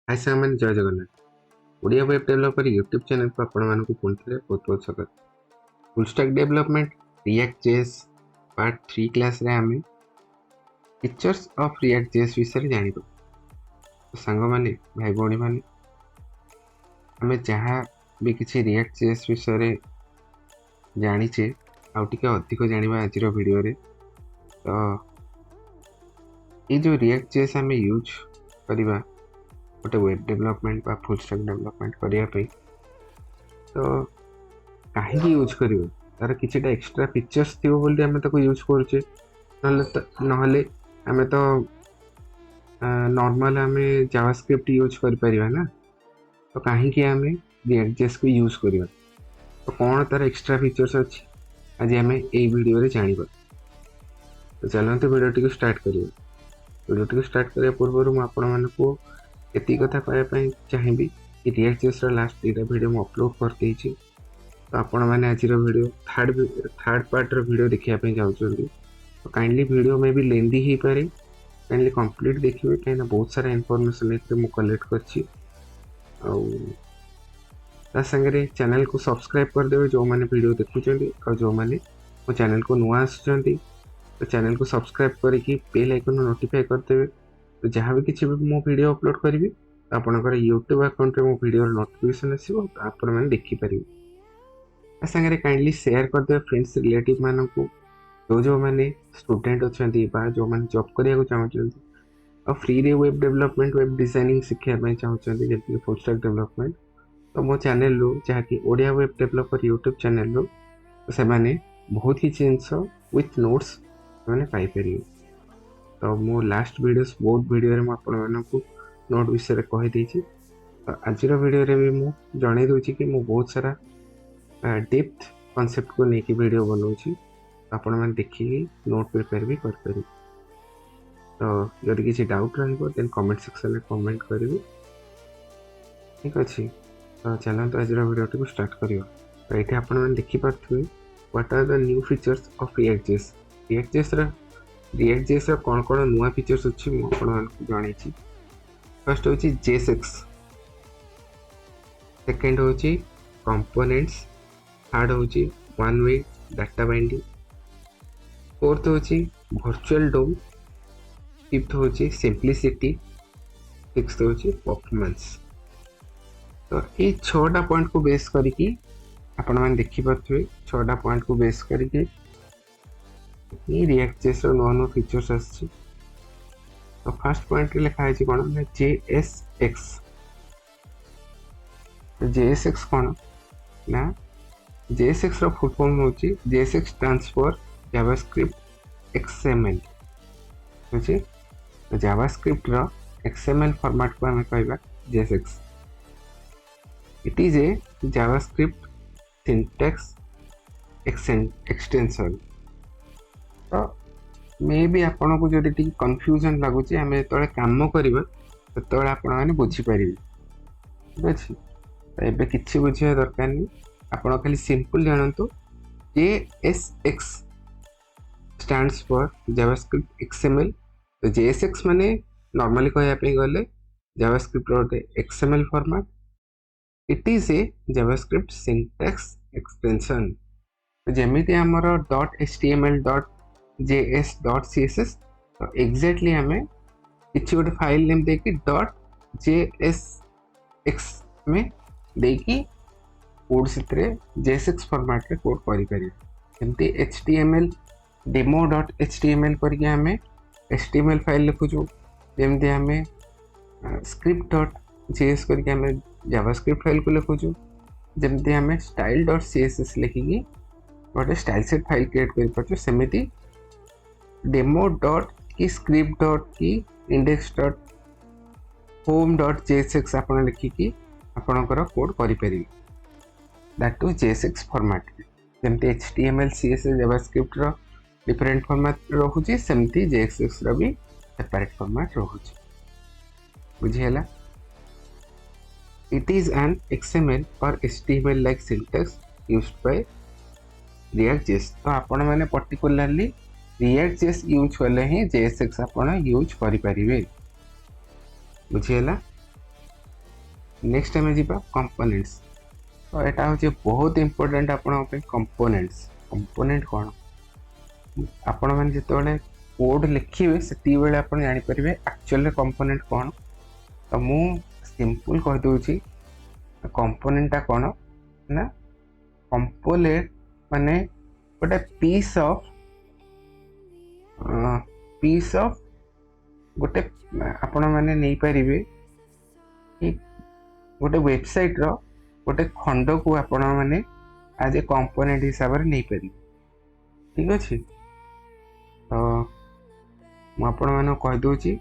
हाय सामान जय Jagannath Odia web developer YouTube channel को आपण मानक पुणी बहुत बहुत स्वागत। Full stack development React.js part 3 class रे आमे फीचर्स ऑफ React.js विषय जानिबो। तो सांग माने भाई भौणी माने आमे जहाँ भी किसी React.js विषय रे जानिचे आउ टिके अधिक जानिबा आज रो वीडियो रे। तो ये जो React.js आमे यूज करिबा गोटे वेब डेवलपमेंट बा फुल स्टैक डेवलपमेंट करिया पे तो कहीं यूज करियो तार किछिटा एक्स्ट्रा फीचर्स थिबो बोली आमे ताको यूज करूचे नहले आमे तो नॉर्मल आमे जावास्क्रिप्ट यूज कर परिबा ना। तो कहीं कि आमे React.js को यूज करियो तो कौन तार एक्स्ट्रा फीचर्स अछि आज आमे ए वीडियो रे जानिबा। तो चलंतु वीडियो टी को स्टार्ट करियो। वीडियो टी को स्टार्ट करिया पूर्व मु आपण मानको एति कथा कहबा चाहिए कि React.js लास्ट दुटा वीडियो मैं अपलोड कर देछि। तो आपण मैंने आज वीडियो थर्ड पार्ट रो वीडियो देखिया पे जाउछंदी। तो काइंडली वीडियो में भी लेंदी ही पारे काइंडली कंप्लीट देखिए कहीं बहुत सारा इनफॉरमेशन एते मु कलेक्ट करछि। ता संगे चैनल को सब्सक्राइब कर देबे जो माने वीडियो देखुछंदी और जो माने मो चैनल को नुआ आछंदी तो चैनल को सब्सक्राइब करके बेल आइकन नोटिफाई कर देबे। तो जहाँ भी किसी भी मो वीडियो अपलोड करी आपनकर यूट्यूब अकाउंट रे मो वीडियो नोटिफिकेशन आसीबो तो आपण माने देखि परिबे। संगे काइंडली शेयर कर दे फ्रेंड्स रिलेटिव मानन को जो माने स्टूडेंट अछंती बा जो माने जॉब करिया को चाहछंती और फ्री रे वेब डेवलपमेंट वेब डिजाइनिंग सिखिया पे चाहछंती जेति फुल स्टैक डेवलपमेंट तो मो चैनल लो जहा कि Odia web developer YouTube channel लो तो से माने बहुत ही जिंस विथ नोट्स माने पाई परिबे। तो मो लास्ट वीडियोस बहुत वीडियो रे आपण मानकु नोट विषय कहि देछि। तो आज वीडियो रे भी मु जणै दोछि कि मु बहुत सारा डेप्थ कांसेप्ट को लेके वीडियो बनाउछि आपण माने देखि नोट प्रिपेयर भी कर परिबे। तो जदि किसी डाउट रहइबो देन कमेंट सेक्शन में कमेंट करिवे ठीक अछि। तो चलन तो आज वीडियो को स्टार्ट करियो। तो एठी आपण माने देखि पाथुवे what are the new features of React.js। React.js कौन कौन नुआ फीचर्स अच्छी मुझे जानी। फर्स्ट हूँ JSX, सेकेंड हूँ कंपोनेंट्स, थर्ड हूँ one way data binding, fourth हूँ वर्चुअल डोम, फिफ्थ हूँ सिंप्लिसिटी, सिक्स्थ हूँ परफॉर्मेंस। तो ये 6टा पॉइंट को बेस करके आपण मैंने देखिपे 6टा पॉइंट को बेस करके React.js नुआ नुआ फीचर्स आछि। तो फर्स्ट पॉइंट रे लिखा है कोन ना JSX। तो JSX कोन ना JSX रो फुल फॉर्म होची JSX stands for JavaScript XML होची। तो JavaScript रो XML फॉर्मेट को हम कहबा JSX। It is a JavaScript syntax extension। तो मे भी आपन को जदि टी कंफ्यूजन लागुची हमें तळे काम करबा तळे आपन माने बुझी परिबे ठीक अछि। तो एबे किछि बुझिया दरकार नै आपन खाली सिंपल जानंतु JSX stands for JavaScript XML। तो JSX माने नॉर्मली कहया पे गले JavaScript रो XML format. It is a JavaScript syntax extension। जेमिति हमरो .html .js.css तो एग्जैक्टली हमें किसी गोटे फाइल नेम देकी .jsx में देकी कोड से JSX फॉर्मेट रे कोड करि परिबे। एमती html demo.html करके हमें html फाइल लिखुछु जेमती हमें script.js करके हमें जावास्क्रिप्ट फाइल को लिखुछु जेमती हमें style.css लिखिकी गोटे स्टाइल सेट फाइल क्रिएट कर परछु। सेमिति डेमो डॉट की स्क्रिप्ट डॉट की index dot home dot JSX आपण लिखिकी आपणकर कोड करि परिबे दैट टू JSX फॉर्मेट। जेमते HTML CSS जावास्क्रिप्ट रो डिफरेंट फॉर्मेट रहउची सेमती JSX रो भी सेपरेट फॉर्मेट रहउची बुझियला। इट इज एन XML और HTML like syntax used by React.js। तो आपण माने पर्टिकुलरली React.js यूज करले ही JSX आपण यूज करि परिबे बुझियला। नेक्स्ट आम जी कंपोनेंट्स। तो यहाँ हूँ बहुत इंपोर्टेंट आप कंपोनेंट्स। कंपोनेंट कौन आपण मैंने जिते कोड लिखे से आप जापर एक्चुअल कंपोनेंट कौन। तो मु सिंपल कहीदे कंपोनेंटा कौन ना कंपोनेंट माने गोटे पीस ऑफ गोटे आपण मैंने नहीं पारे कि गोटे वेबसाइट रो गोटे खंड को आपण मैंने आज ए कंपोनेंट हिसाब से नहीं पारे। ठीक अच्छे तो मुझे कहीदे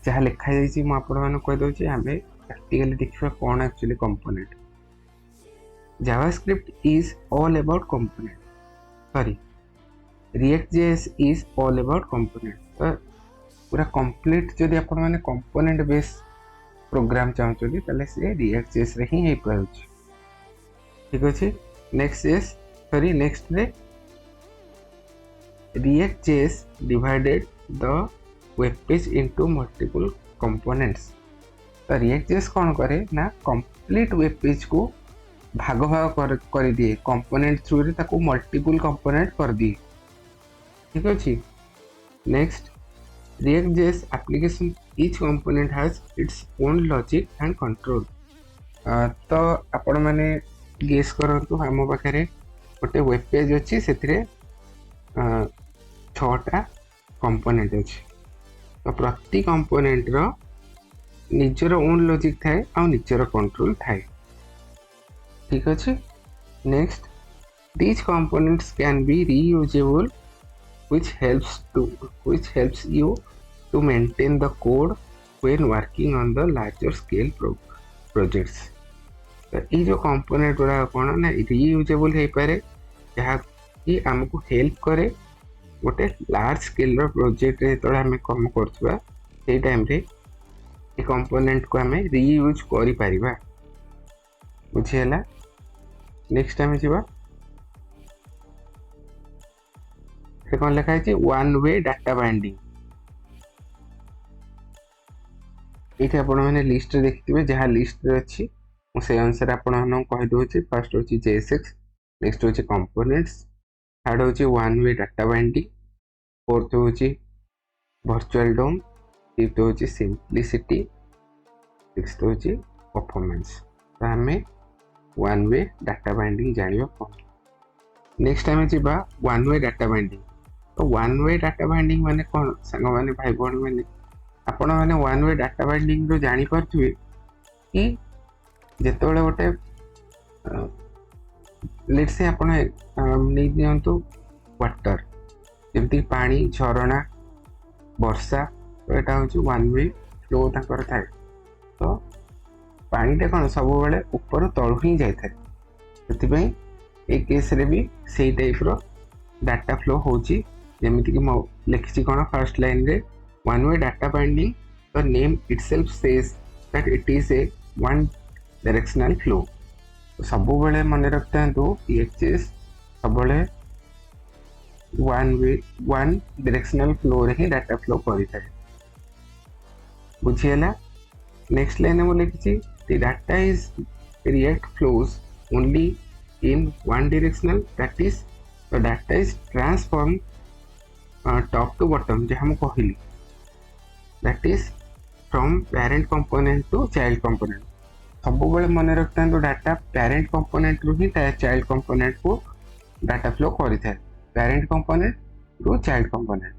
जहाँ लिखाई मुझे कहीदे आम प्रैक्टिकली देखा कौन actually component. JavaScript is all about component. Sorry, React.js is all about component. तो पूरा कंप्लीट जदि आपण माने कंपोनेंट बेस प्रोग्राम चाहते ताले से React.js रे ही हे पाउछ। ठीक अछि नेक्स्ट रे React.js divided the web page into multiple components। तो React.js कौन करे ना कंप्लीट वेब पेज को भाग भाग कर दिए कंपोनेंट थ्रू रे ताको मल्टीपल कंपोनेंट कर दिए। ठीक अछि next React.js application each component has its own logic and control। तो आपण माने गेस करंतु हम पाखरे गोटे वेब पेज अछि सेथिरे 6टा कंपोनेंट अछि। तो प्रति कंपोनेंट रो निजर ओन लॉजिक थाए आ निजर कंट्रोल थाए। ठीक अच्छे next these components can be reusable which helps you to maintain the code when working on the larger scale projects। तो ये जो कंपोनेंट गुड़ा कौन ना reusable हो पारे जहाँ कि आमको हेल्प करे गोटे लार्ज स्केल प्रोजेक्ट जो आम कम करवा से टाइम रे ये कंपोनेंट को आम रीयूज करि परिबा। बुझीला नेक्स्ट टाइम जी कौन लिखाई वन वे डाटा बाइंडिंग। ये आपण मैंने लिस्ट देखिए जहाँ लिस्ट अच्छी से अनुसार आपण कहीदे फर्स्ट हूँ JSX नेक्स्ट हूँ कंपोनेंट्स थर्ड हूँ one way data binding fourth हूँ वर्चुअल डोम फिफ्थ हूँ सिंप्लिसिटी सिक्स्थ हूँ परफॉर्मेंस। तो आम वन वे डाटा बाइंडिंग जानिबा कौन। नेक्स्ट टाइम जी वन वे डाटा बाइंडिंग। तो वन वे डाटा बाइंडिंग माने कौन सांग माने भाई बहन माने आपण माने वन वे डाटा बाइंडिंग रो जानि पारथुवे कि जेतोले गोटे लेट्स से आपण नै दियंतु वाटर जेमति पानी झरणा वर्षा। तो एटा होची वन वे फ्लो ताकर थाए। तो पानीटा कौन सब बेले ऊपर तलू ही जाए से ए केस रे भी सेही टाइप रो डाटा फ्लो होची जेमिति कि मो लिखिछि कौन फर्स्ट लाइन रे one way data binding the name itself says that it is A one directional flow. तो सब बेले मन रखते हैं तो React.js सब बेले वन डायरेक्शनल फ्लो रे ही डाटा फ्लो करि थाए। बुझियला नेक्स्ट लाइन में लिखिछि the data is React flows only in one directional, that is the data is transformed top to bottom जहाँ हम कहली that is from parent component to child component। सब बेले मन रखते हैं तो डाटा parent component रू ही child component को डाटा फ्लो करि थाए parent component to child component।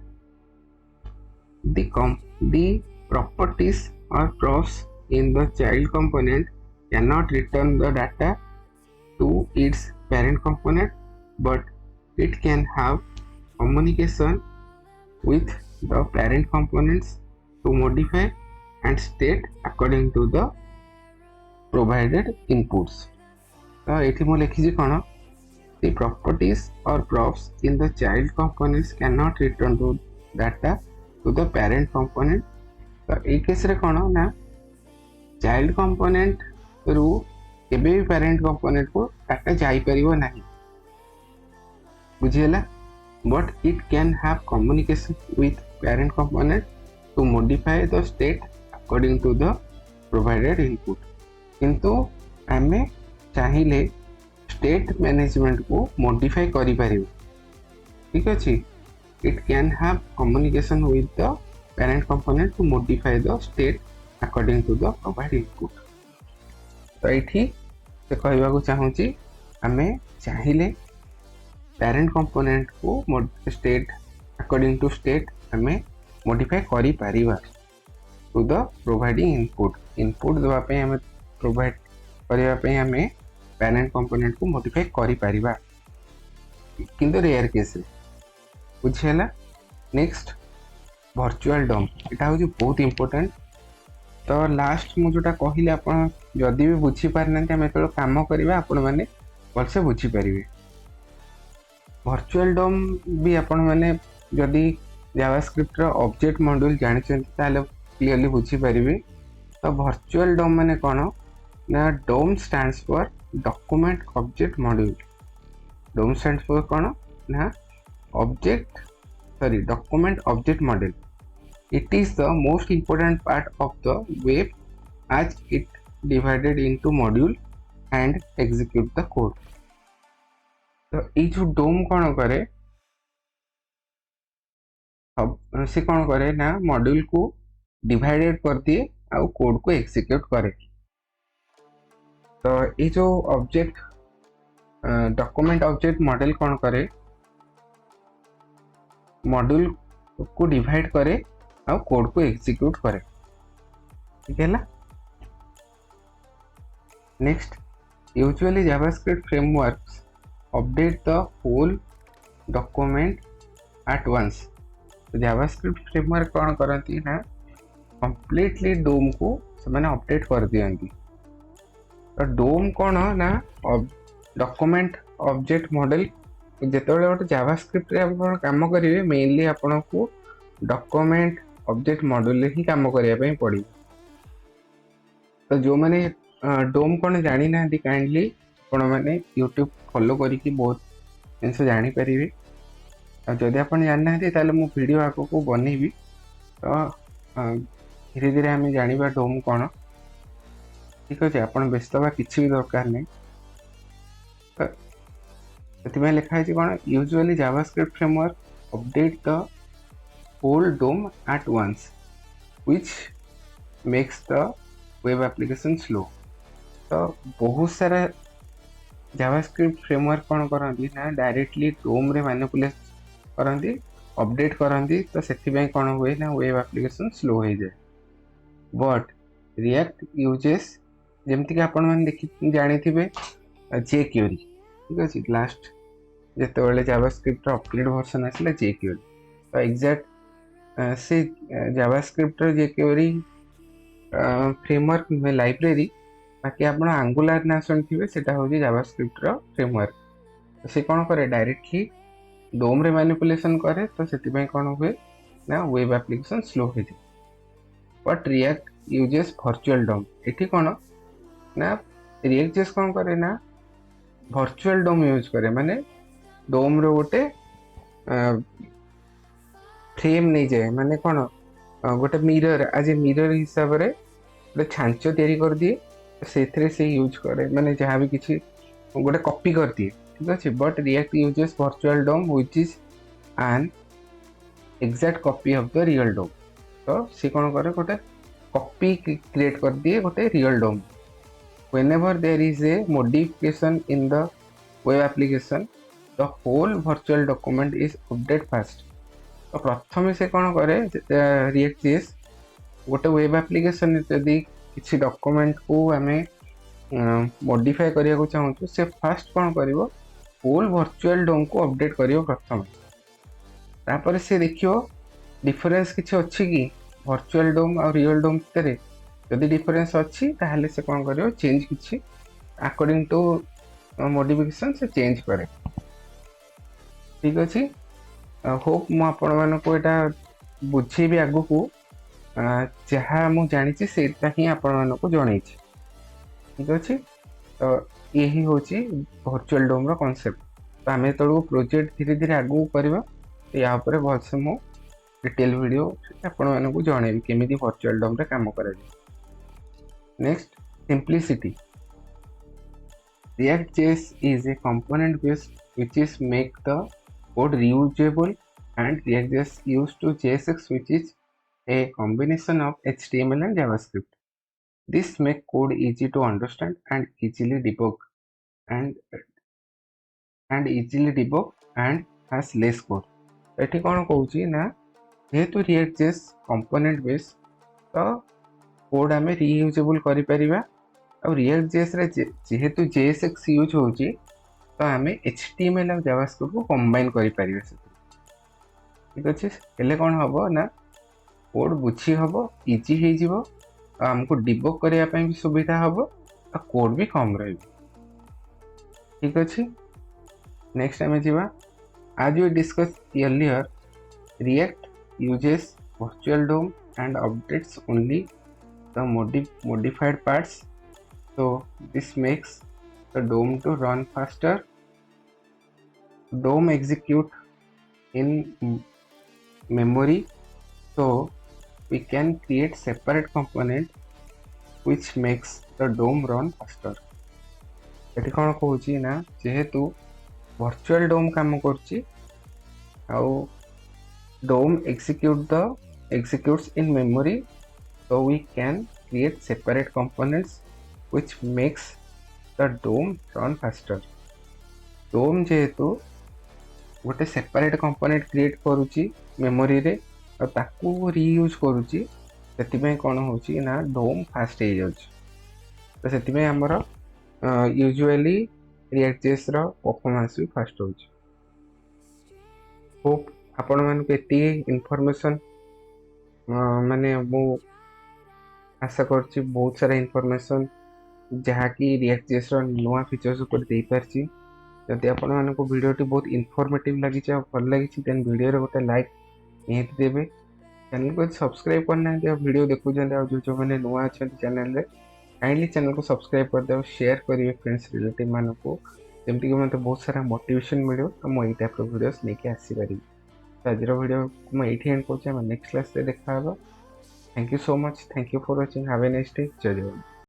the properties or props in the child component cannot return the data to its parent component, but it can have communication with the parent components to modify and state according to the provided inputs। तो ये मुझे लिखी कौन the properties or props in the child components cannot return the data to the parent component। तो ये case रे कौन ना चाइल्ड कंपोनेंट रू केबे भी पेरेंट कंपोनेंट को डाटा जाई परिबो नाही। बुझियला but it can have communication with parent component to modify the state according to the provided input किंतु आमे चाहिए स्टेट मैनेजमेंट को मॉडिफाई करि पारिबो ठीक अछि it can have communication with the parent component to modify the state according to the provide input तो ये से कहवा को चाहूँगी आमे चाहिए पेरेंट कंपोनेंट को स्टेट अकॉर्डिंग टू स्टेट आमे मॉडिफाई करि पारिबा टू द प्रोवाइडिंग इनपुट देवा पे हमें प्रोवाइड करबा पे हमें पेरेंट कंपोनेंट को मॉडिफाई करि पारिबा किंतु रेयर केस रे बुझियला नेक्स्ट वर्चुअल डॉम एटा हो बहुत इंपोर्टेंट तो लास्ट मु जोटा कहले आपण जदि भी बुझी पारनते हमें तो काम करबा आपण माने भलसे बुझी पारिबे वर्चुअल डॉम भी आपण माने जदि जावास्क्रिप्ट रो ऑब्जेक्ट मॉड्यूल जानिचंती ताले क्लियरली बुझी पारिबे तो वर्चुअल डॉम माने कोन ना DOM stands for document object module DOM stands for कोन ना object sorry document object module it is the most important part of the web as it divided into module and execute the code तो ये जो डोम कौन करे से कौन करे ना मॉड्यूल को डिवाइडेड कर दिए आउ कोड को एग्जीक्यूट करे तो ये जो ऑब्जेक्ट डॉक्यूमेंट ऑब्जेक्ट मॉडल कौन करे मॉड्यूल को डिवाइड करे और कोड को एग्जीक्यूट करे ठीक है ना next usually JavaScript frameworks update the whole document at once तो जावास्क्रिप्ट फ्रेमवर्क कौन करती ना कंप्लीटली डोम को से अपडेट कर दियंती तो डोम कौन ना डॉक्यूमेंट ऑब्जेक्ट मॉडल जेतेबेले गोटे जावास्क्रिप्ट रे आपण काम करिवे मेनली आपण को डॉक्यूमेंट ऑब्जेक्ट मॉड्यूल ही काम करने पड़ी तो जो मैंने डोम कौन जानी ना काइंडली आपण मैंने यूट्यूब फॉलो करके बहुत जिनस जानीपर जदि आप जाना ताले मु वीडियो आग को बनैबी तो धीरे धीरे आम जाना डोम कौन ठीक अच्छे आप व्यस्त हवा किसी भी दरकार नहीं तो लिखाई कौन usually JavaScript framework update the whole DOM at once, which makes the web application slow. तो बहुत सारा जावास्क्रिप्ट फ्रेमवर्क कौन करती ना डायरेक्टली डोम रे मैनिपुलेट करती अपडेट करती तो से कौन हुए ना वेब एप्लिकेशन स्लो हो जाए बट रिएक्ट यूजेस जमती कि आपण मैंने देखी जानी थे jQuery ठीक अच्छे लास्ट जिते जावास्क्रिप्ट अपग्रेड वर्जन आसला jQuery तो एग्जैक्ट से जावास्क्रिप्ट jQuery फ्रेमवर्क में लाइब्रेरी बाकी आप एंगुलर ना शुणिथे से जावास्क्रिप्ट फ्रेमवर्क तो से कौन करे डायरेक्टली डोम रे मैनिपुलेशन करे तो से कौन हुए ना वेब एप्लिकेशन स्लो हो जाए बट रिएक्ट यूजेस वर्चुअल डोम ये कौन ना रिएक्ट.js कौन करे ना वर्चुअल डोम यूज करे माने डोम रो गोटे फ्रेम नहीं जाए माने कौन गोटे मिरर आज मिरर हिसाब से गोटे छांच तैयारी कर दिए से यूज करे माने जहाँ भी किसी गोटे कॉपी कर दिए ठीक अच्छे but React uses virtual DOM which is an exact copy of the real DOM तो सी कौन करे गोटे कॉपी क्रिएट कर दिए गोटे real DOM whenever there is a modification in the web application the whole virtual document is updated fast तो प्रथम से कौन करे React.js गोटे वेब एप्लिकेशन यदि किसी डॉक्यूमेंट को आम मॉडिफाई करने को चाहूँ से फास्ट कौन कर होल वर्चुअल डोम को अपडेट कर प्रथम तापर से देखियो डिफरेंस किसी अच्छी कि वर्चुअल डोम और रियल डोम भितर जदि डिफरेंस अच्छी ताहले से कौन करियो चेंज किछि अकॉर्डिंग टू मॉडिफिकेशन से चेंज करे ठीक अच्छे होप मु आपण मानको एटा बुझेबी आगु को जहाँ मु जानी से ही आपण मानको जणै ठीक अच्छे तो यही होची वर्चुअल डोम रो कांसेप्ट तो आम जो प्रोजेक्ट धीरे धीरे आगू करवा या ऊपर भलसे मु डिटेल वीडियो आपण मानको जणैबी केमिति वर्चुअल डोम रे काम करा Next, simplicity. React.js is a component based which is make the code reusable, and React.js used to JSX, which is a combination of HTML and JavaScript. This make code easy to understand and easily debug and has less code. एठी कौन कहूची ना जेहेतु React.js component based तो code आमे reusable करि परिबा और React.js रे जेहेतु JSX यूज होची तो आमे HTML और JavaScript को कंबाइन करि परिबा से ठीक अछि हेले कोन हबो ना कोड बुझी हबो इजी हे जिवो हमको डिबग करिया पई भी सुविधा हबो आ कोड भी कम रहइबो ठीक अछि नेक्स्ट आमे जिवा as we discussed earlier React uses virtual DOM and updates only the modified parts, so this makes the DOM to run faster. DOM execute in memory, so we can create separate component which makes the DOM run faster. एठी कोन कहूची ना जेहेतु virtual DOM काम करची आउ DOM executes in memory, so we can create separate components which makes the DOM run faster. DOM जेहेतु गोटे separate component create करूची memory रे और ताकू रीयूज करूची सेतिमे कोन होची ना DOM फास्ट हे जाउची तो सेतिमे हमर यूजुअली React.js रो परफॉर्मेंस भी फास्ट होची होप आपण मान को एती इन्फॉर्मेशन माने मो आशा करची बहुत सारा इन्फॉर्मेशन जहा कि React.js रो नवा फीचर्स ऊपर दे परची जदि आपण मान को वीडियोटी बहुत इन्फॉर्मेटिव लागि छ भल लागि छ देन वीडियो रे गोटे लाइक निहित देबे चैनल को सब्सक्राइब करना दे वीडियो देखु जंदे और जो माने नवा अछि चैनल रे काइंडली चैनल को सब्सक्राइब कर दे शेयर करिवे फ्रेंड्स रिलेटिव मान को जेमति कि मते बहुत सारा मोटिवेशन मिलियो तो मो ई टाइप रो वीडियोस लेके आसी पारी आज वीडियो को मैं एंड कर नेक्स्ट क्लास देखा thank you so much thank you for watching have a nice day जय जवान।